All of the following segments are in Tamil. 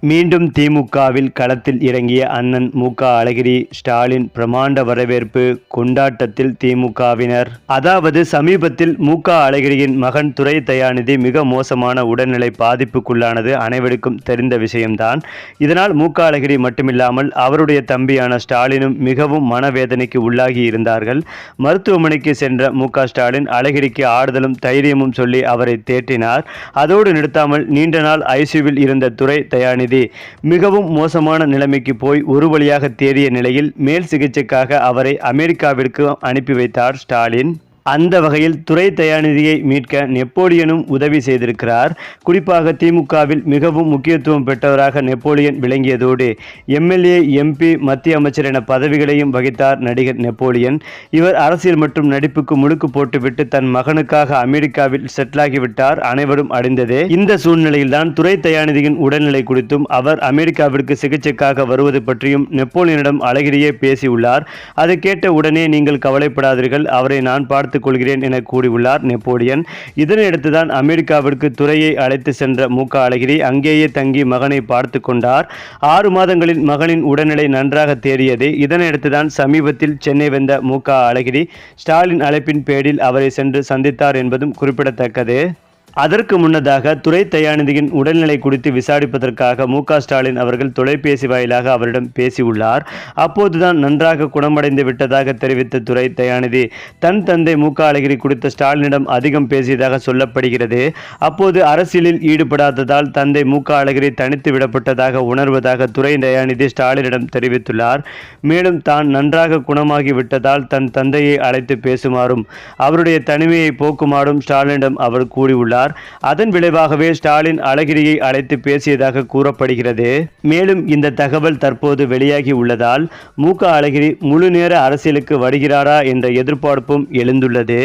மீண்டும் திமுகவில் களத்தில் இறங்கிய அண்ணன் மு.க. அழகிரி, ஸ்டாலின் பிரமாண்ட வரவேற்பு, கொண்டாட்டத்தில் திமுகவினர். அதாவது சமீபத்தில் மு.க. அழகிரியின் மகன் துரை தயாநிதி மிக மோசமான உடல்நிலை பாதிப்புக்குள்ளானது அனைவருக்கும் தெரிந்த விஷயம்தான். இதனால் மு.க. அழகிரி மட்டுமில்லாமல் அவருடைய தம்பியான ஸ்டாலினும் மிகவும் மனவேதனைக்கு உள்ளாகி இருந்தார்கள். மருத்துவமனைக்கு சென்ற மு.க. ஸ்டாலின் அழகிரிக்கு ஆறுதலும் தைரியமும் சொல்லி அவரை தேற்றினார். அதோடு நிறுத்தாமல் நீண்ட நாள் ஐசியூவில் இருந்த துரை தயாநிதி மிகவும் மோசமான நிலைமைக்கு போய் ஒரு வழியாக தேறிய நிலையில் மேல் சிகிச்சைக்காக அவரை அமெரிக்காவிற்கு அனுப்பி வைத்தார் ஸ்டாலின். அந்த வகையில் துரை தயாநிதியை மீட்க நெப்போலியனும் உதவி செய்திருக்கிறார். குறிப்பாக திமுகவில் மிகவும் முக்கியத்துவம் பெற்றவராக நெப்போலியன் விளங்கியதோடு எம்எல்ஏ, எம்பி, மத்திய அமைச்சர் என பதவிகளையும் வகித்தார் நடிகர் நெப்போலியன். இவர் அரசியல் மற்றும் நடிப்புக்கு முழுக்கு போட்டுவிட்டு தன் மகனுக்காக அமெரிக்காவில் செட்டிலாகிவிட்டார். அனைவரும் அறிந்ததே. இந்த சூழ்நிலையில்தான் துரை தயாநிதியின் உடல்நிலை குறித்தும் அவர் அமெரிக்காவிற்கு சிகிச்சைக்காக வருவது பற்றியும் நெப்போலியனிடம் அழகிரியே பேசியுள்ளார். அதை கேட்ட உடனே நீங்கள் கவலைப்படாதீர்கள், அவரை நான் பார்த்து கொள்கிறேன் என கூறியுள்ளார் நெப்போலியன். இதனையடுத்துதான் அமெரிக்காவிற்கு துரையை அழைத்து சென்ற மு.க. அழகிரி அங்கேயே தங்கி மகனை பார்த்து கொண்டார். 6 மாதங்களில் மகனின் உடல்நிலை நன்றாக தேறியது. இதனையடுத்துதான் சமீபத்தில் சென்னை வந்த மு.க. அழகிரி ஸ்டாலின் அழைப்பின் பேரில் அவரை சென்று சந்தித்தார் என்பதும் குறிப்பிடத்தக்கது. அதற்கு முன்னதாக துரை தயாநிதியின் உடல்நிலை குறித்து விசாரிப்பதற்காக மு.க. ஸ்டாலின் அவர்கள் தொலைபேசி வாயிலாக அவரிடம் பேசியுள்ளார். அப்போதுதான் நன்றாக குணமடைந்து விட்டதாக தெரிவித்த துரை தயாநிதி தன் தந்தை மு.க. அழகிரி குறித்த ஸ்டாலினிடம் அதிகம் பேசியதாக சொல்லப்படுகிறது. அப்போது அரசியலில் ஈடுபடாததால் தந்தை மு.க. அழகிரி தனித்து விடப்பட்டதாக உணர்வதாக துரை தயாநிதி ஸ்டாலினிடம் தெரிவித்துள்ளார். மேலும் தான் நன்றாக குணமாகி விட்டதால் தன் தந்தையை அழைத்து பேசுமாறும் அவருடைய தனிமையை போக்குமாறும் ஸ்டாலினிடம் அவர் கூறியுள்ளார். அதன் விளைவாகவே ஸ்டாலின் அழகிரியை அழைத்து பேசியதாக கூறப்படுகிறது. மேலும் இந்த தகவல் தற்போது வெளியாகி உள்ளதால் மு.க. அழகிரி முழு நேர அரசியலுக்கு வருகிறாரா என்ற எதிர்பார்ப்பும் எழுந்துள்ளது.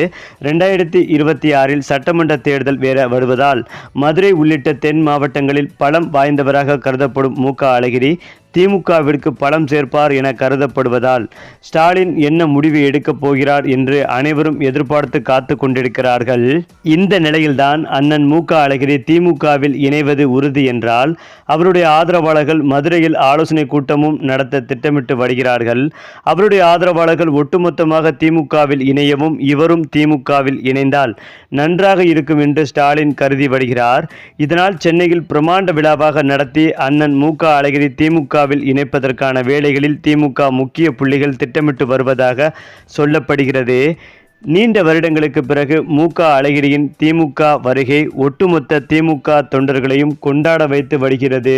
2026 சட்டமன்ற தேர்தல் வேற வருவதால் மதுரை உள்ளிட்ட தென் மாவட்டங்களில் பலம் வாய்ந்தவராக கருதப்படும் மு.க. அழகிரி திமுகவிற்கு பலம் சேர்ப்பார் என கருதப்படுவதால் ஸ்டாலின் என்ன முடிவு எடுக்கப் போகிறார் என்று அனைவரும் எதிர்பார்த்து காத்து கொண்டிருக்கிறார்கள். இந்த நிலையில்தான் அண்ணன் மு.க. அழகிரி திமுகவில் இணைவது உறுதி என்றால் அவருடைய ஆதரவாளர்கள் மதுரையில் ஆலோசனை கூட்டமும் நடத்த திட்டமிட்டு வருகிறார்கள். அவருடைய ஆதரவாளர்கள் ஒட்டுமொத்தமாக திமுகவில் இணையவும் இவரும் திமுகவில் இணைந்தால் நன்றாக இருக்கும் என்று ஸ்டாலின் கருதி வருகிறார். இதனால் சென்னையில் பிரமாண்ட விழாவாக நடத்தி அண்ணன் மு.க. அழகிரி திமுக இணைப்பதற்கான வேலைகளில் திமுக முக்கிய புள்ளிகள் திட்டமிட்டு வருவதாக சொல்லப்படுகிறது. நீண்ட வருடங்களுக்கு பிறகு மு.க. அழகிரியின் திமுக வருகை ஒட்டுமொத்த திமுக தொண்டர்களையும் கொண்டாட வைத்து வருகிறது.